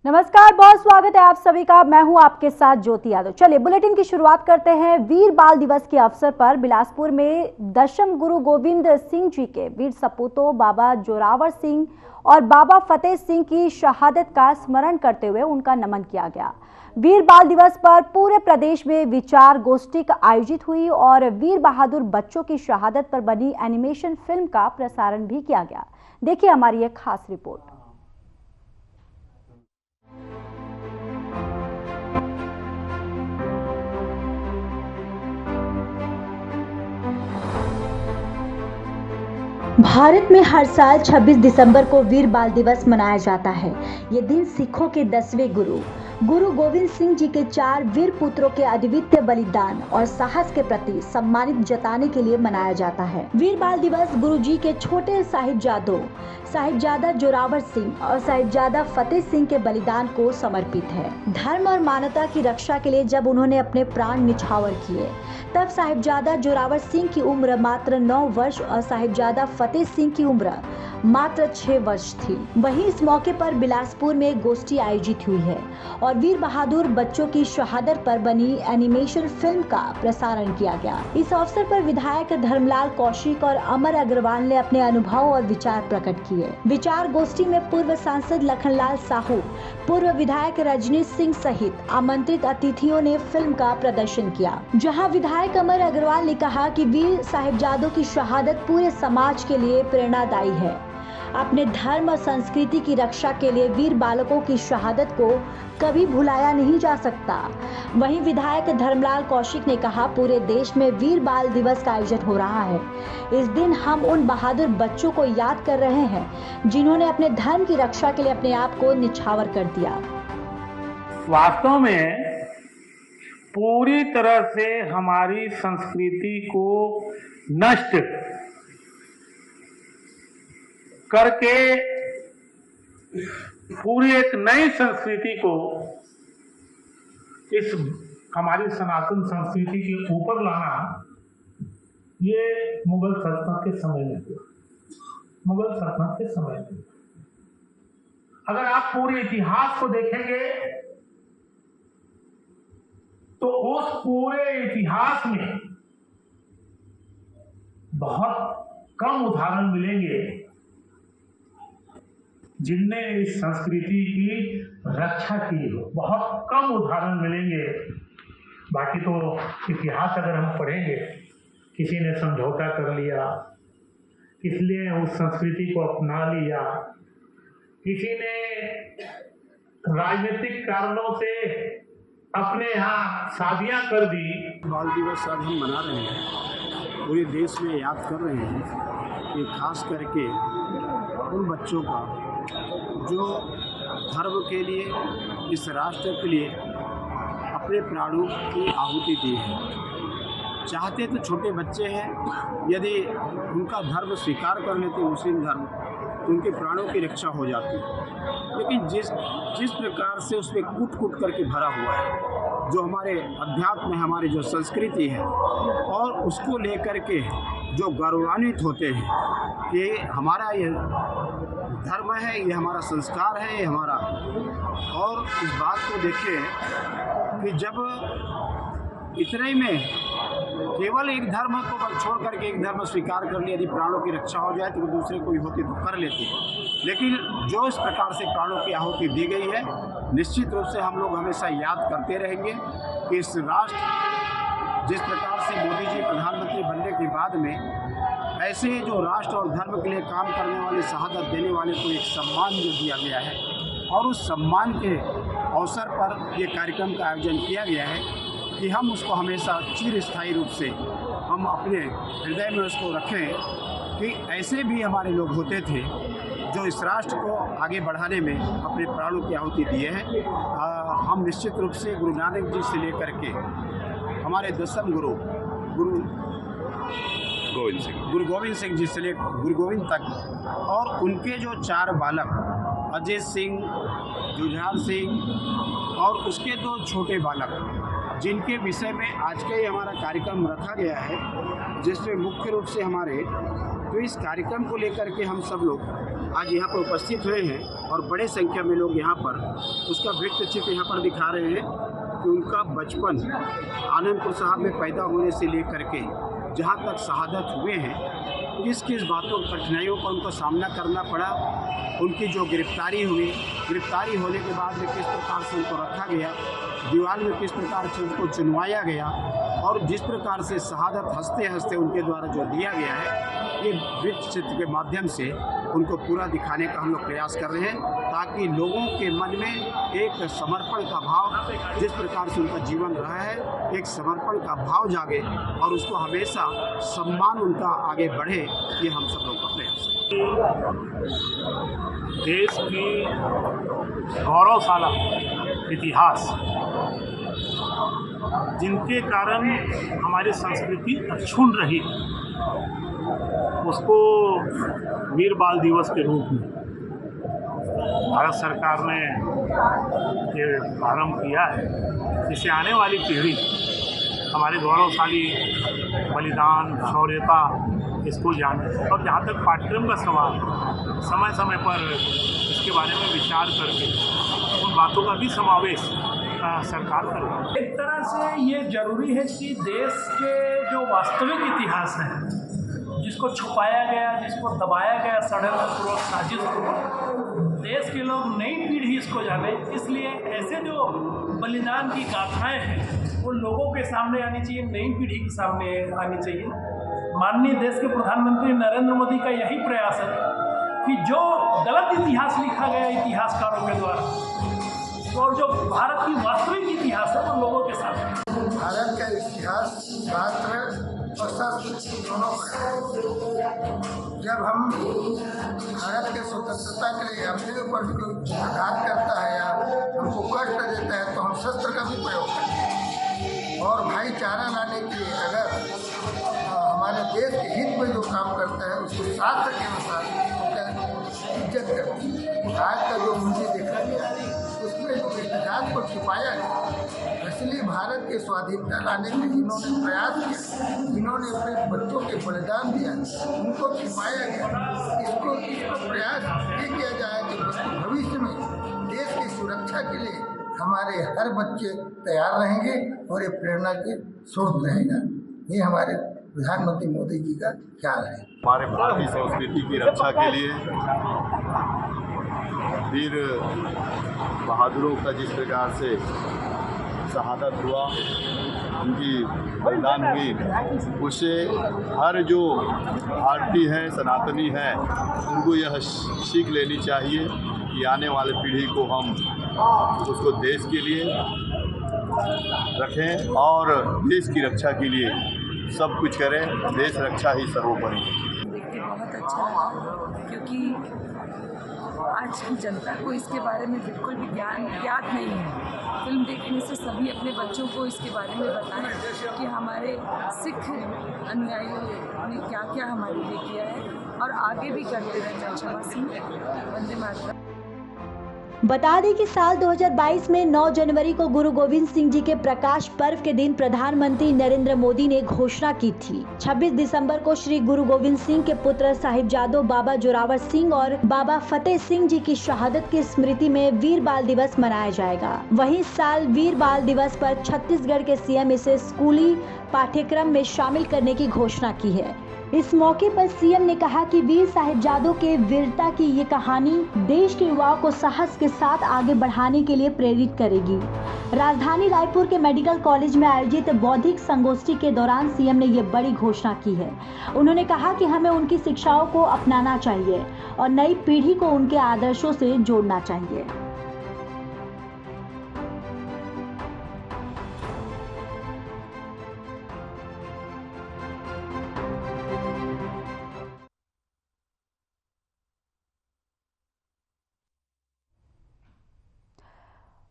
नमस्कार, बहुत स्वागत है आप सभी का। मैं हूं आपके साथ ज्योति यादव। चलिए बुलेटिन की शुरुआत करते हैं। वीर बाल दिवस के अवसर पर बिलासपुर में दशम गुरु गोविंद सिंह जी के वीर सपूतों बाबा जोरावर सिंह और बाबा फतेह सिंह की शहादत का स्मरण करते हुए उनका नमन किया गया। वीर बाल दिवस पर पूरे प्रदेश में विचार गोष्ठी आयोजित हुई और वीर बहादुर बच्चों की शहादत पर बनी एनिमेशन फिल्म का प्रसारण भी किया गया। देखिए हमारी एक खास रिपोर्ट। भारत में हर साल 26 दिसंबर को वीर बाल दिवस मनाया जाता है। ये दिन सिखों के 10वें गुरु गोविंद सिंह जी के 4 वीर पुत्रों के अद्वितीय बलिदान और साहस के प्रति सम्मानित जताने के लिए मनाया जाता है। वीर बाल दिवस गुरु जी के छोटे साहिबजादा जोरावर सिंह और साहिबजादा फतेह सिंह के बलिदान को समर्पित है। धर्म और मानवता की रक्षा के लिए जब उन्होंने अपने प्राण निछावर किए, तब साहिबजादा जोरावर सिंह की उम्र मात्र 9 वर्ष और साहिबजादा फतेह सिंह की उम्र मात्र 6 वर्ष थी। वहीं इस मौके पर बिलासपुर में एक गोष्ठी आयोजित हुई है और वीर बहादुर बच्चों की शहादत पर बनी एनिमेशन फिल्म का प्रसारण किया गया। इस अवसर पर विधायक धर्मलाल कौशिक और अमर अग्रवाल ने अपने अनुभव और विचार प्रकट किए। विचार गोष्ठी में पूर्व सांसद लखनलाल साहू, पूर्व विधायक रजनीश सिंह सहित आमंत्रित अतिथियों ने फिल्म का प्रदर्शन किया। जहां विधायक अमर अग्रवाल ने कहा कि वीर साहिबजादों की शहादत पूरे समाज के लिए प्रेरणादायी है। अपने धर्म और संस्कृति की रक्षा के लिए वीर बालकों की शहादत को कभी भुलाया नहीं जा सकता। वहीं विधायक धर्मलाल कौशिक ने कहा, पूरे देश में वीर बाल दिवस का आयोजन हो रहा है। इस दिन हम उन बहादुर बच्चों को याद कर रहे हैं जिन्होंने अपने धर्म की रक्षा के लिए अपने आप को निछावर कर दिया। वास्तव में पूरी तरह से हमारी संस्कृति को नष्ट करके पूरी एक नई संस्कृति को इस हमारी सनातन संस्कृति के ऊपर लाना, ये मुगल सल्तनत के समय में हुआ। मुगल सल्तनत के समय में अगर आप पूरे इतिहास को देखेंगे तो उस पूरे इतिहास में बहुत कम उदाहरण मिलेंगे जिनने इस संस्कृति की रक्षा की हो। बहुत कम उदाहरण मिलेंगे। बाकी तो इतिहास अगर हम पढ़ेंगे, किसी ने समझौता कर लिया, इसलिए उस संस्कृति को अपना लिया, किसी ने राजनीतिक कारणों से अपने यहाँ शादियां कर दी। बाल दिवस आज हम मना रहे हैं, पूरे देश में याद कर रहे हैं कि खास करके उन बच्चों का जो धर्म के लिए, इस राष्ट्र के लिए अपने प्राणों की आहुति दी है। चाहते तो छोटे बच्चे हैं, यदि उनका धर्म स्वीकार कर लेते मुस्लिम धर्म तो उनके प्राणों की रक्षा हो जाती है। लेकिन जिस प्रकार से उसमें कूट करके भरा हुआ है, जो हमारे अध्यात्म में हमारी जो संस्कृति है, और उसको लेकर के जो गौरवान्वित होते हैं कि हमारा ये धर्म है, ये हमारा संस्कार है, ये हमारा। और इस बात को देखें कि जब इतने में केवल एक धर्म को छोड़ करके एक धर्म स्वीकार कर लिया, यदि प्राणों की रक्षा हो जाए तो दूसरे कोई होती तो कर लेते। लेकिन जो इस प्रकार से प्राणों की आहुति दी गई है, निश्चित रूप से हम लोग हमेशा याद करते रहेंगे कि इस राष्ट्र, जिस प्रकार से मोदी जी प्रधानमंत्री बनने के बाद में ऐसे जो राष्ट्र और धर्म के लिए काम करने वाले, शहादत देने वाले को एक सम्मान जो दिया गया है, और उस सम्मान के अवसर पर ये कार्यक्रम का आयोजन किया गया है कि हम उसको हमेशा चिरस्थायी रूप से हम अपने हृदय में उसको रखें कि ऐसे भी हमारे लोग होते थे जो इस राष्ट्र को आगे बढ़ाने में अपने प्राणों की आहुति दिए हैं। हम निश्चित रूप से गुरु नानक जी से लेकर के हमारे दशम गुरु गोविंद सिंह जी से लेकर गुरु गोविंद तक, और उनके जो 4 बालक अजय सिंह, जुझार सिंह और उसके 2 छोटे बालक, जिनके विषय में आज का ये हमारा कार्यक्रम रखा गया है, जिसमें मुख्य रूप से हमारे तो इस कार्यक्रम को लेकर के हम सब लोग आज यहाँ पर उपस्थित हुए हैं और बड़े संख्या में लोग यहाँ पर उसका वृत्त चित्र यहाँ पर दिखा रहे हैं कि उनका बचपन आनंदपुर साहब में पैदा होने से लेकर के जहाँ तक शहादत हुए हैं, किस किस बातों कठिनाइयों का उनको सामना करना पड़ा, उनकी जो गिरफ्तारी हुई, गिरफ्तारी होने के बाद में किस प्रकार से उनको रखा गया, दीवार में किस प्रकार से उनको चुनवाया गया और जिस प्रकार से शहादत हंसते हंसते उनके द्वारा जो दिया गया है, ये वृत्त चित्र के माध्यम से उनको पूरा दिखाने का हम लोग प्रयास कर रहे हैं, ताकि लोगों के मन में एक समर्पण का भाव, जिस प्रकार से उनका जीवन रहा है, एक समर्पण का भाव जागे और उसको हमेशा सम्मान उनका आगे बढ़े, ये हम सब लोग का प्रयास है। देश की गौरवशाला इतिहास, जिनके कारण हमारी संस्कृति अक्षुण्ण रही, उसको वीर बाल दिवस के रूप में भारत सरकार ने ये प्रारंभ किया है, जिससे आने वाली पीढ़ी हमारे गौरवशाली बलिदान, शौर्यता इसको जाने। और जहाँ तक पाठ्यक्रम का सवाल, समय समय पर इसके बारे में विचार करके उन बातों का भी समावेश सरकार करे। एक तरह से ये जरूरी है कि देश के जो वास्तविक इतिहास है, जिसको छुपाया गया, जिसको दबाया गया षड्यंत्रपूर्वक, साजिशपूर्वक, देश के लोग, नई पीढ़ी इसको जाने। इसलिए ऐसे जो बलिदान की गाथाएं हैं वो लोगों के सामने आनी चाहिए, नई पीढ़ी के सामने आनी चाहिए। माननीय देश के प्रधानमंत्री नरेंद्र मोदी का यही प्रयास है कि जो गलत इतिहास लिखा गया इतिहासकारों के द्वारा, और जो भारत की वास्तविक इतिहास है वो लोगों के सामने। भारत का इतिहास शास्त्र और संस्कृति दोनों का, जब हम भारत के स्वतंत्रता के लिए अपने ऊपर कोई आघात करता है या हमको कष्ट देता है तो हम शस्त्र का भी प्रयोग करते हैं। और भाईचारा लाने के लिए अगर हमारे देश के हित में जो काम करता है उसको शास्त्र के अनुसार इज्जत करती है। आज का जो मुझे देखा गया उसमें जो इतिहास को छुपाया गया, इसलिए भारत के स्वाधीनता लाने के जिन्होंने प्रयास किया, जिन्होंने अपने बच्चों के बलिदान दिया, उनको छुपाया गया। इसको प्रयास ये किया जाए कि भविष्य में देश की सुरक्षा के लिए हमारे हर बच्चे तैयार रहेंगे और ये प्रेरणा के स्रोत रहेगा। ये हमारे प्रधानमंत्री मोदी जी का ख्याल है। हमारे भारतीय संस्कृति की रक्षा के लिए वीर बहादुरों का जिस प्रकार से शहादत हुआ, उनकी बलिदान हुई, उससे हर जो भारतीय हैं, सनातनी हैं, उनको यह सीख लेनी चाहिए कि आने वाले पीढ़ी को हम उसको देश के लिए रखें और देश की रक्षा के लिए सब कुछ करें। देश रक्षा ही सर्वोपरि। देख के बहुत अच्छा लगा, क्योंकि आज की जनता को इसके बारे में बिल्कुल भी ज्ञात नहीं है। फिल्म देखने से सभी अपने बच्चों को इसके बारे में बताएं कि हमारे सिख अनुयायियों ने क्या क्या हमारे लिए किया है और आगे भी करते रहें। जय क्षमा सिंह, वंदे मातरम। बता दें कि साल 2022 में 9 जनवरी को गुरु गोविंद सिंह जी के प्रकाश पर्व के दिन प्रधानमंत्री नरेंद्र मोदी ने घोषणा की थी। 26 दिसंबर को श्री गुरु गोविंद सिंह के पुत्र साहिबजादों बाबा जोरावर सिंह और बाबा फतेह सिंह जी की शहादत की स्मृति में वीर बाल दिवस मनाया जाएगा। वहीं इस साल वीर बाल दिवस पर छत्तीसगढ़ के सीएम इसे स्कूली पाठ्यक्रम में शामिल करने की घोषणा की है। इस मौके पर सीएम ने कहा कि वीर साहिबजादों के वीरता की ये कहानी देश के युवाओं को साहस के साथ आगे बढ़ाने के लिए प्रेरित करेगी। राजधानी रायपुर के मेडिकल कॉलेज में आयोजित बौद्धिक संगोष्ठी के दौरान सीएम ने ये बड़ी घोषणा की है। उन्होंने कहा कि हमें उनकी शिक्षाओं को अपनाना चाहिए और नई पीढ़ी को उनके आदर्शों से जोड़ना चाहिए।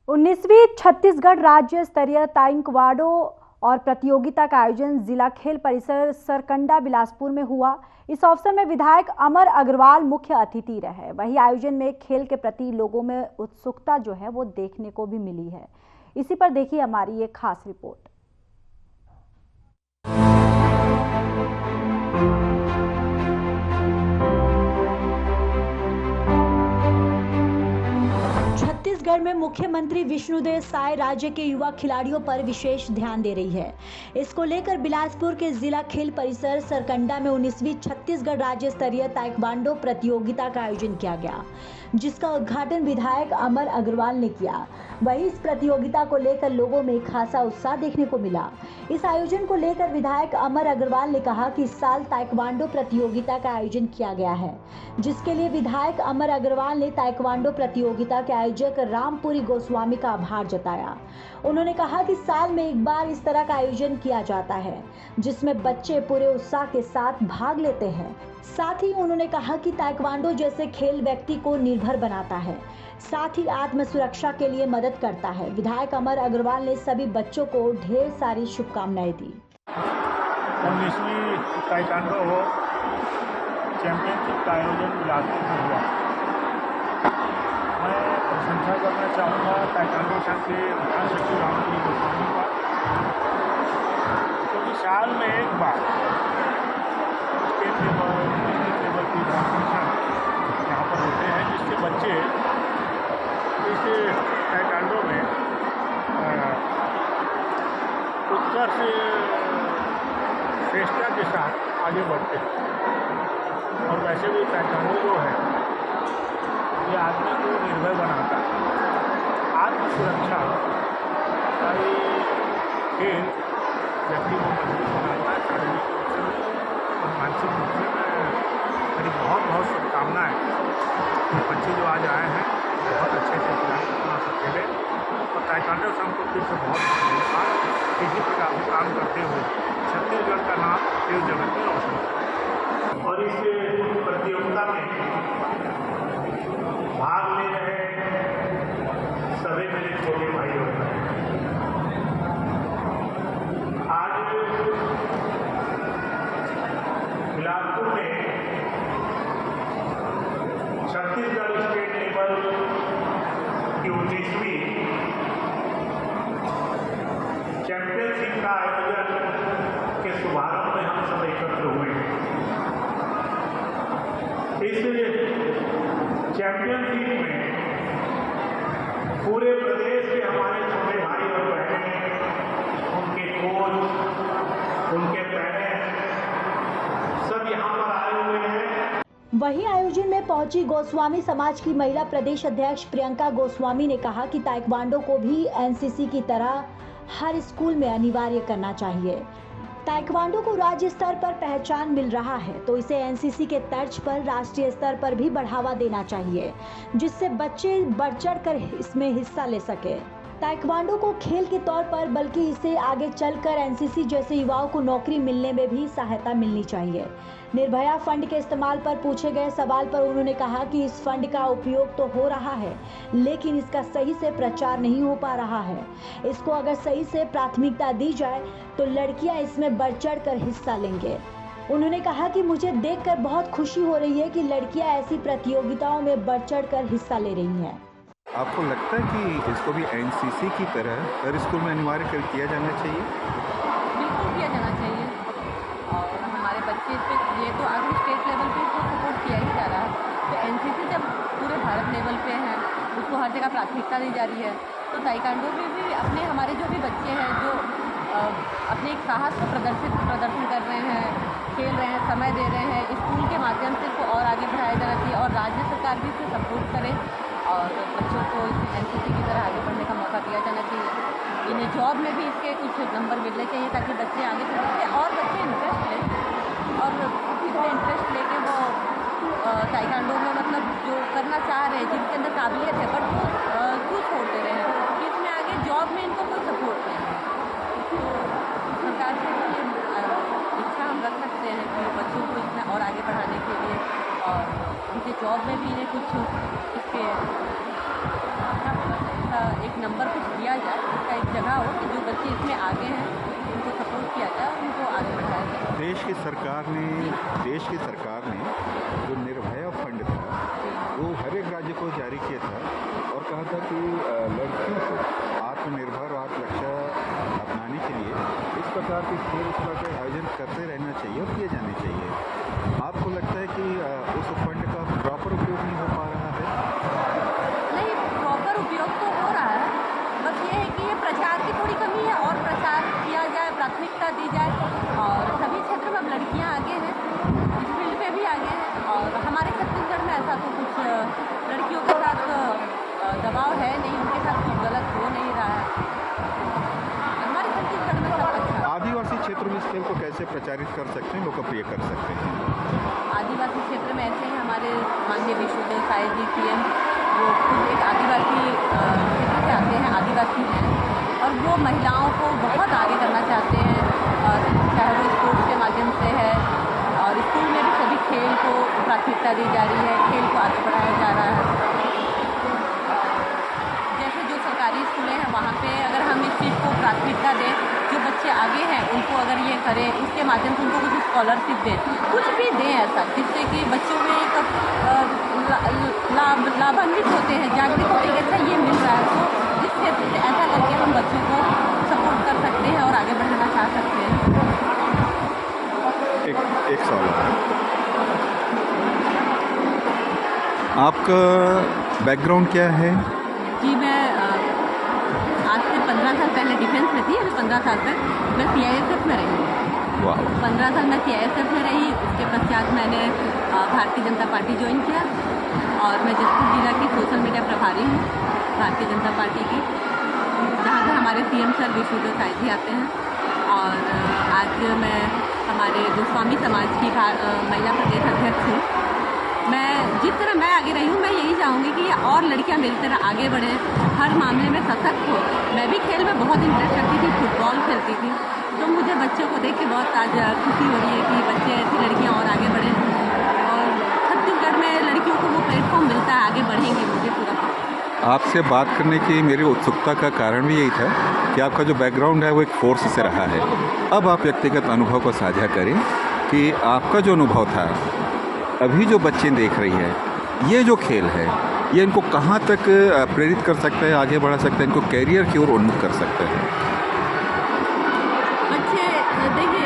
उन्नीसवीं छत्तीसगढ़ राज्य स्तरीय ताइक्वांडो और प्रतियोगिता का आयोजन जिला खेल परिसर सरकंडा बिलासपुर में हुआ। इस अवसर में विधायक अमर अग्रवाल मुख्य अतिथि रहे। वहीं आयोजन में खेल के प्रति लोगों में उत्सुकता जो है वो देखने को भी मिली है। इसी पर देखिए हमारी ये खास रिपोर्ट। छत्तीसगढ़ में मुख्यमंत्री विष्णुदेव साय राज्य के युवा खिलाड़ियों पर विशेष ध्यान दे रही है। इसको लेकर बिलासपुर के जिला खेल परिसर सरकंडा में 19वीं छत्तीसगढ़ राज्य स्तरीय ताइक्वांडो प्रतियोगिता का आयोजन किया गया, जिसका उद्घाटन विधायक अमर अग्रवाल ने किया। वहीं इस प्रतियोगिता को लेकर लोगों में खासा उत्साह देखने को मिला। इस आयोजन को लेकर विधायक अमर अग्रवाल ने कहा कि इस साल ताइक्वांडो प्रतियोगिता का आयोजन किया गया है, जिसके लिए विधायक अमर अग्रवाल ने ताइक्वांडो प्रतियोगिता के आयोजक रामपुरी गोस्वामी का आभार जताया। उन्होंने कहा कि साल में एक बार इस तरह का आयोजन किया जाता है, जिसमें बच्चे पूरे उत्साह के साथ भाग लेते हैं। साथ ही उन्होंने कहा कि ताइक्वांडो जैसे खेल व्यक्ति को निर्भर बनाता है, साथ ही आत्म सुरक्षा के लिए मदद करता है। विधायक अमर अग्रवाल ने सभी बच्चों को ढेर सारी शुभकामनाएं दी। 19वीं ताइक्वांडो चैंपियनशिप का आयोजन बिलासपुर में हुआ। मैं प्रशंसा करना चाहूँगा ताइक्वांडो संघ के मुख्य सचिव रामपुरी गोस्वामी का, क्योंकि साल में एक बार स्टेट लेवल डिस्ट्रिक्ट लेवल की कॉम्पिटिशन यहाँ पर होते हैं, जिसके बच्चे इस ताइक्वांडो में उत्कर्ष श्रेष्ठता के साथ आगे बढ़ते हैं। और वैसे भी ताइक्वांडो जो है ये आदमी को निर्भय बनाता है। आत्म सुरक्षा का ये खेल व्यक्ति को मजबूत बनाता है, शारीरिक रूप से और मानसिक रूप से। मेरी बहुत बहुत शुभकामनाएँ। बच्चे जो आज आए हैं बहुत अच्छे से अपना खेले और ताइक्वांडो संघ को फिर से बहुत धन्यवाद। इसी प्रकार से काम करते हुए छत्तीसगढ़ का नाम खेल जगत में रोशन करें। और इस प्रतियोगिता में भाग ले रहे सभी मेरे छोटे भाई और आज बिलासपुर में छत्तीसगढ़ स्टेट लेवल की 19वीं चैंपियनशिप का आयोजन के शुभारंभ में हम सब एकत्र हुए हैं। इस चैंपियनशिप में पूरे प्रदेश के हमारे छोटे भाई और बहनें, उनके कोच, उनके पेरेंट्स सब यहाँ पर आए हुए हैं। वहीं आयोजन में पहुंची गोस्वामी समाज की महिला प्रदेश अध्यक्ष प्रियंका गोस्वामी ने कहा कि ताइक्वांडो को भी एनसीसी की तरह हर स्कूल में अनिवार्य करना चाहिए। ताइक्वांडो को राज्य स्तर पर पहचान मिल रहा है, तो इसे एनसीसी के तर्ज पर राष्ट्रीय स्तर पर भी बढ़ावा देना चाहिए, जिससे बच्चे बढ़ चढ़कर इसमें हिस्सा ले सके। ताइक्वांडो को खेल के तौर पर बल्कि इसे आगे चलकर एनसीसी जैसे युवाओं को नौकरी मिलने में भी सहायता मिलनी चाहिए। निर्भया फंड के इस्तेमाल पर पूछे गए सवाल पर उन्होंने कहा कि इस फंड का उपयोग तो हो रहा है, लेकिन इसका सही से प्रचार नहीं हो पा रहा है। इसको अगर सही से प्राथमिकता दी जाए तो लड़कियां इसमें बढ़ चढ़ कर हिस्सा लेंगे। उन्होंने कहा कि मुझे देखकर बहुत खुशी हो रही है कि लड़कियां ऐसी प्रतियोगिताओं में बढ़ चढ़ कर हिस्सा ले रही हैं। आपको लगता है कि इसको भी एनसीसी की तरह हर स्कूल में अनिवार्य कर किया जाना चाहिए? बिल्कुल किया जाना चाहिए। और हमारे बच्चे पे ये तो आगे स्टेट लेवल पे तो सपोर्ट किया ही जा रहा है, तो एनसीसी जब पूरे भारत लेवल पे है, उसको हर जगह प्राथमिकता दी जा रही है, तो ताइक्वांडो में भी अपने हमारे जो भी बच्चे हैं जो अपने एक साहस को प्रदर्शन कर रहे हैं, खेल रहे हैं, समय दे रहे हैं, स्कूल के माध्यम से इसको और आगे बढ़ाया जाना चाहिए और राज्य सरकार भी इसे सपोर्ट करे और बच्चों को एनसीसी की तरह आगे बढ़ने का मौका दिया जाना चाहिए। इन्हें जॉब में भी इसके कुछ नंबर मिलने चाहिए ताकि बच्चे आगे बढ़ सकें और बच्चे इंटरेस्ट लें और इसमें इंटरेस्ट लेके वो ताइक्वांडो में मतलब जो करना चाह रहे हैं, जिनके अंदर काबिलियत है, बट वो क्यों छोड़ दे रहे हैं कि इसमें आगे जॉब में इनको कोई सपोर्ट नहीं है। तो सरकार से भी इच्छा हम रख सकते हैं कि बच्चों को इसमें और आगे बढ़ाने के लिए और उनके जॉब में भी इन्हें कुछ इसके एक नंबर कुछ दिया जाए, इसका एक जगह हो कि जो बच्चे इसमें आगे हैं उनको सपोर्ट किया जाए, उनको आगे बढ़ाया जाए। देश की सरकार ने जो निर्भया फंड था वो हर एक राज्य को जारी किया था और कहा था कि लड़कियों को आत्मनिर्भर और आत्मरक्षा अपनाने के लिए इस प्रकार के खेल का आयोजन करते रहना चाहिए और किए जाने चाहिए। आपको लगता है कि उस फंड का प्रॉपर उपयोग नहीं हो पा रहा है? नहीं, प्रॉपर प्राथमिकता दी जाए और सभी क्षेत्र में अब लड़कियाँ आगे हैं, इस फील्ड में भी आगे हैं। और हमारे छत्तीसगढ़ में ऐसा तो कुछ लड़कियों के साथ दबाव है नहीं, उनके साथ कुछ गलत हो नहीं रहा है। हमारे छत्तीसगढ़ में सब अच्छा है। आदिवासी क्षेत्र में इस खेल को कैसे प्रचारित कर सकते हैं, लोकप्रिय कर सकते हैं? आदिवासी क्षेत्र में ऐसे ही हमारे माननीय विष्णुदेव साय जी CM वो खुद एक आदिवासी क्षेत्र से आते हैं, आदिवासी हैं, और वो महिलाओं को बहुत आगे करना चाहते हैं, चाहे वो स्पोर्ट्स के माध्यम से है, और स्कूल में भी सभी खेल को प्राथमिकता दी जा रही है, खेल को आगे बढ़ाया जा रहा है। जैसे जो सरकारी स्कूलें हैं वहाँ पे अगर हम इस चीज़ को प्राथमिकता दें, जो बच्चे आगे हैं उनको अगर ये करें, उसके माध्यम से उनको कुछ स्कॉलरशिप दें, कुछ भी दें ऐसा, जिससे कि बच्चों में एक लाभान्वित होते हैं, जागृत होते हैं, अच्छा ये मिल रहा है, तो इस क्षेत्र से ऐसा करके हम बच्चों को सपोर्ट कर सकते हैं और आगे बढ़ाना चाह सकते हैं। एक सवाल आपका बैकग्राउंड क्या है? जी मैं आज से 15 साल पहले डिफेंस में थी, अभी 15 साल तक मैं CISF में रही हूँ। वाह। 15 साल मैं CISF में रही, उसके पश्चात मैंने भारतीय जनता पार्टी ज्वाइन किया और मैं जसपुर जिला की सोशल मीडिया प्रभारी हूँ भारतीय जनता पार्टी की, जहाँ से हमारे CM सर विष्णुदेव साय जी आते हैं। और आज मैं हमारे गोस्वामी समाज की महिला प्रदेश अध्यक्ष हूँ। मैं जिस तरह मैं आगे रही हूँ, मैं यही चाहूँगी कि और लड़कियाँ मेरी तरह आगे बढ़ें, हर मामले में सशक्त हो। मैं भी खेल में बहुत इंटरेस्ट रखती थी, फुटबॉल खेलती थी, तो मुझे बच्चों को देख के बहुत आज खुशी हो रही है कि बच्चे ऐसी लड़कियाँ और आगे बढ़ें, और छत्तीसगढ़ में लड़कियों को वो प्लेटफॉर्म मिलता है, आगे बढ़ेंगी, मुझे पूरा। आपसे बात करने की मेरी उत्सुकता का कारण भी यही था कि आपका जो बैकग्राउंड है वो एक फोर्स से रहा है। अब आप व्यक्तिगत अनुभव को साझा करें कि आपका जो अनुभव था, अभी जो बच्चे देख रही है, ये जो खेल है ये इनको कहाँ तक प्रेरित कर सकता है, आगे बढ़ा सकता है, इनको कैरियर की ओर उन्मुख कर सकता है? बच्चे देखिए,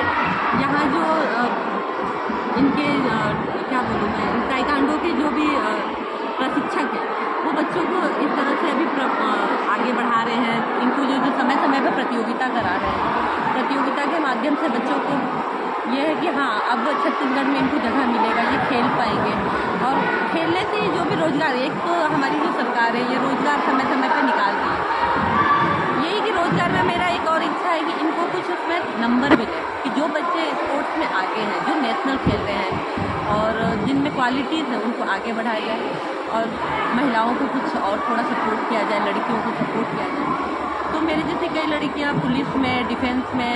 यहाँ जो इनके क्या बोलूँ मैं, ताइक्वांडो के जो भी प्रशिक्षक हैं, वो बच्चों को इस तरह से अभी आगे बढ़ा रहे हैं, इनको जो समय समय पर प्रतियोगिता करा रहे हैं। प्रतियोगिता के माध्यम से बच्चों को ये है कि हाँ, अब छत्तीसगढ़ में इनको जगह मिलेगा, ये खेल पाएंगे, और खेलने से जो भी रोज़गार, एक तो हमारी जो सरकार है ये रोज़गार समय समय पर निकाल रही है। यही कि रोज़गार में मेरा एक और इच्छा है कि इनको कुछ उसमें नंबर मिले, कि जो बच्चे स्पोर्ट्स में आगे हैं, जो नेशनल खेल रहे हैं और जिनमें क्वालिटीज़ हैं, उनको आगे बढ़ाया जाए, और महिलाओं को कुछ और थोड़ा सपोर्ट किया जाए, लड़कियों को सपोर्ट किया जाए। तो मेरे जैसे कई लड़कियां पुलिस में, डिफेंस में,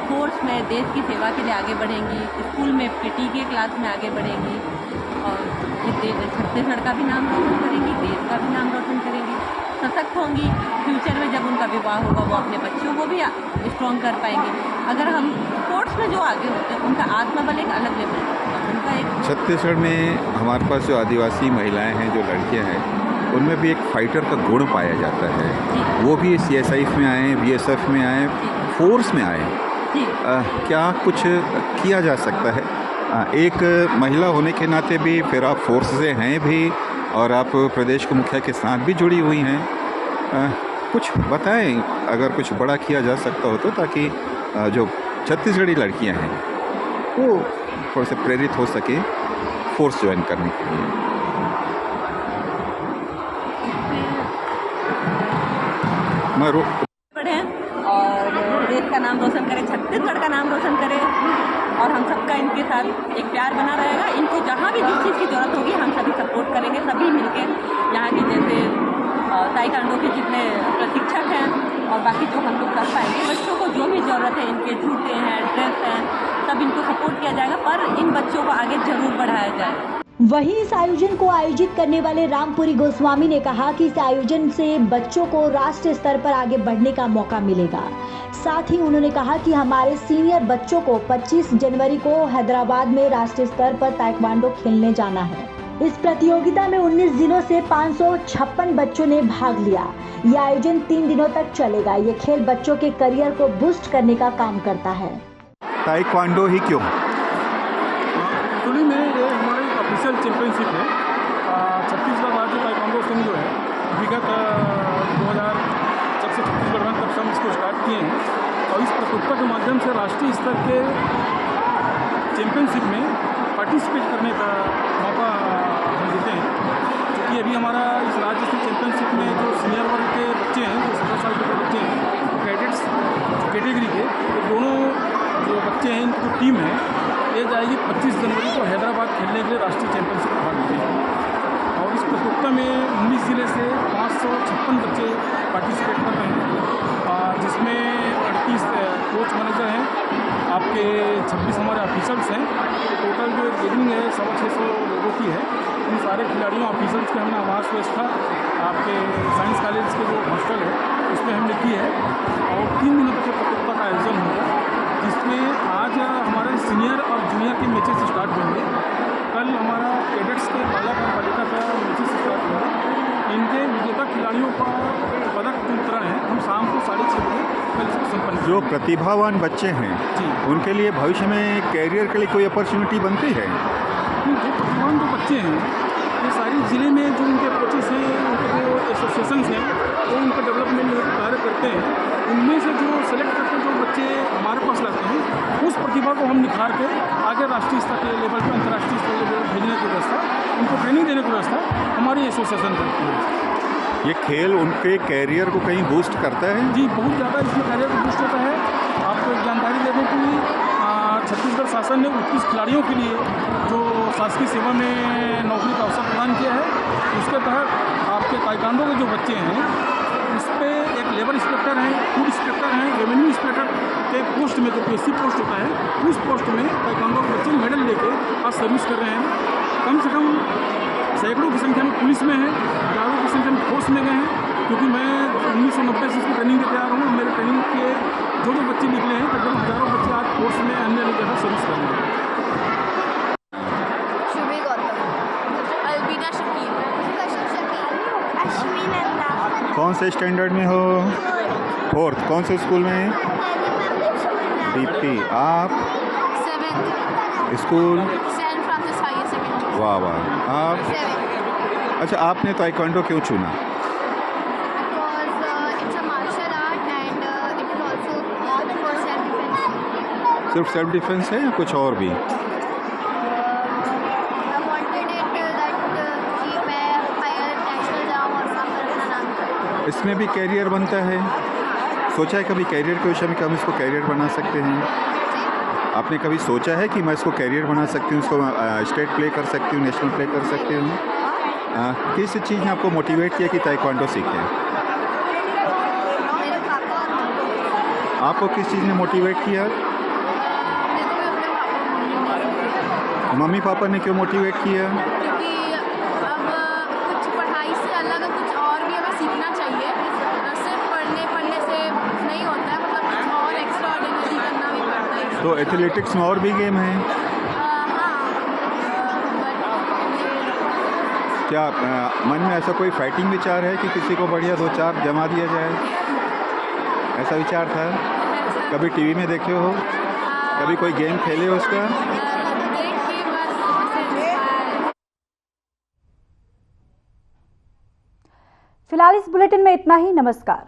फोर्स में देश की सेवा के लिए आगे बढ़ेंगी, स्कूल में PT के क्लास में आगे बढ़ेंगी, और छत्तीसगढ़ का भी नाम रोशन करेंगी, देश का भी नाम रोशन करेंगी, सशक्त होंगी। फ्यूचर में जब उनका विवाह होगा, वो अपने बच्चों को भी स्ट्रॉन्ग कर पाएंगे। अगर हम स्पोर्ट्स में जो आगे होते हैं, उनका आत्मबल एक अलग लेवल है, उनका एक। छत्तीसगढ़ में हमारे पास जो आदिवासी महिलाएं हैं, जो लड़कियां हैं, उनमें भी एक फाइटर का गुण पाया जाता है। वो भी CSIF में आए, BSF में आए, फोर्स में आए। क्या कुछ किया जा सकता है? एक महिला होने के नाते भी, फिर आप फोर्स से हैं भी, और आप प्रदेश के मुखिया के साथ भी जुड़ी हुई हैं। कुछ बताएं अगर कुछ बड़ा किया जा सकता हो तो, ताकि जो छत्तीसगढ़ी लड़कियां हैं वो थोड़े से प्रेरित हो सके फोर्स ज्वाइन करने के लिए। बढ़ें और देश का नाम रोशन करें, छत्तीसगढ़ का नाम रोशन करें, और हम सबका इनके साथ एक प्यार बना रहेगा। इनको जहाँ भी जिस चीज़ की ज़रूरत होगी हम सभी सपोर्ट करेंगे, सभी मिलकर। यहाँ के जैसे ताइक्वांडो के जितने प्रशिक्षक हैं और बाकी जो हम लोग कर पाएंगे, बच्चों को जो भी ज़रूरत है, इनके जूते हैं, ड्रेस हैं, सब इनको सपोर्ट किया जाएगा, पर इन बच्चों को आगे जरूर बढ़ाया जाए। वहीं इस आयोजन को आयोजित करने वाले रामपुरी गोस्वामी ने कहा कि इस आयोजन से बच्चों को राष्ट्रीय स्तर पर आगे बढ़ने का मौका मिलेगा। साथ ही उन्होंने कहा कि हमारे सीनियर बच्चों को 25 जनवरी को हैदराबाद में राष्ट्रीय स्तर पर ताइक्वांडो खेलने जाना है। इस प्रतियोगिता में 19 जिलों से 556 बच्चों ने भाग लिया। ये आयोजन 3 दिनों तक चलेगा। ये खेल बच्चों के करियर को बूस्ट करने का काम करता है। ताइक्वांडो ही क्यों? एक्चुअली में ये हमारी ऑफिशियल चैंपियनशिप है। छत्तीसगढ़ राज्य ताइक्वांडो संघ जो है विगत 2000 जब से छत्तीसगढ़ में तब से हम इसको स्टार्ट किए हैं। और इस प्रतियोगिता के माध्यम से राष्ट्रीय स्तर के चैम्पियनशिप में पार्टिसिपेट करने का मौका हम देते हैं। क्योंकि अभी हमारा इस राज्य स्तरीय चैम्पियनशिप में जो सीनियर वर्ग के बच्चे हैं, जो 17 साल के बच्चे हैं, कैडेट्स कैटेगरी के, तो दोनों जो बच्चे हैं इनकी जो टीम है ये जाएगी 25 जनवरी को हैदराबाद खेलने के लिए राष्ट्रीय चैम्पियनशिप में भाग लेंगे। और इस प्रतियोगिता में 19 ज़िले से 556 बच्चे पार्टिसिपेट कर रहे हैं, जिसमें 38 कोच मैनेजर हैं, आपके 26 हमारे ऑफिसर्स हैं। तो टोटल जो गैदरिंग है 650 लोगों की है। इन सारे खिलाड़ियों ऑफिसर्स के हमने आवास व्यवस्था आपके साइंस कॉलेज के जो हॉस्टल है उसमें हमने की है। और 3 दिनों तक प्रतियोगिता का आयोजन होगा, जिसमें आज हमारे सीनियर और जूनियर के मैचेस स्टार्ट होंगे। कल हमारा कैडेट्स के बालक और बालिका का मैचेस स्टार्ट होगा। इनके विजेता खिलाड़ियों का पदक वितरण है, हम शाम को 6:30 बजे कल इसको संपन्न। जो प्रतिभावान बच्चे हैं जी, उनके लिए भविष्य में कैरियर के लिए कोई अपॉर्चुनिटी बनती है? जो प्रतिभावान जो बच्चे हैं ये सारी ज़िले में जो उनके कोचेस हैं, उनके जो एसोसिएशंस हैं वो उनका डेवलपमेंट कार्य करते हैं। उनमें से जो सेलेक्ट करके जो बच्चे हमारे पास लाते हैं उस प्रतिभा को हम निखार के आगे राष्ट्रीय स्तर के लेवल पर, अंतर्राष्ट्रीय स्तर के लेवल पर भेजने की व्यवस्था, उनको ट्रेनिंग देने की व्यवस्था हमारी एसोसिएशन करती है। ये खेल उनके कैरियर को कहीं बूस्ट करता है? जी, बहुत ज़्यादा इसमें कैरियर को बूस्ट होता है। आपको एक जानकारी दे दें कि छत्तीसगढ़ शासन ने 29 खिलाड़ियों के लिए जो शासकीय सेवा में नौकरी का अवसर प्रदान किया है। उसके तहत आपके ताइक्वांडो के जो बच्चे हैं उस पर एक लेबर इंस्पेक्टर हैं, फूड इंस्पेक्टर हैं, रेवेन्यू इंस्पेक्टर के पोस्ट में जो PSC पोस्ट होता है उस पोस्ट में ताइक्वांडो के बच्चे मेडल लेके आज सर्विस कर रहे हैं। कम से कम सैकड़ों की संख्या में पुलिस में हैं, हज़ारों की संख्या में फोर्स में गए हैं। क्योंकि मैं 1990 से इसकी ट्रेनिंग देते आ रहा हूँ। मेरे ट्रेनिंग के जो बच्चे निकले हैं तकरीबन हज़ारों बच्चे आज फोर्स में अन्य जगह सर्विस कर रहे हैं। शुभी गौतम, अलबीना शकील, अश्विन नंदा। कौन से स्टैंडर्ड में हो? 4th। कौन से स्कूल में? दीप्ति। आप? 7th school? Saint Francis higher secondary. वाह वाह। आप? 7th। अच्छा, आपने ताइक्वांडो क्यों चुना? सिर्फ सेल्फ डिफेंस है या कुछ और भी? इसमें भी कैरियर बनता है? सोचा है कभी कैरियर के विषय में कि हम इसको कैरियर बना सकते हैं? आपने कभी सोचा है कि मैं इसको कैरियर बना सकती हूँ, इसको स्टेट प्ले कर सकती हूँ, नेशनल प्ले कर सकती हूँ? किस चीज़ ने आपको मोटिवेट किया कि ताइक्वांडो सीखें? आपको किस चीज़ ने मोटिवेट किया? मम्मी पापा ने क्यों मोटिवेट किया? क्योंकि अब कुछ पढ़ाई से अलग कुछ और भी हमें सीखना चाहिए। सिर्फ पढ़ने से नहीं होता है, मतलब कुछ और एक्स्ट्रा ऑर्डिनरी करना भी पड़ता है। तो एथलेटिक्स में और भी गेम हैं? क्या मन में ऐसा कोई फाइटिंग विचार है कि किसी को बढ़िया 2-4 जमा दिया जाए? ऐसा विचार था? कभी टीवी में देखे हो? कभी कोई गेम खेले हो उसका? फिलहाल इस बुलेटिन में इतना ही। नमस्कार।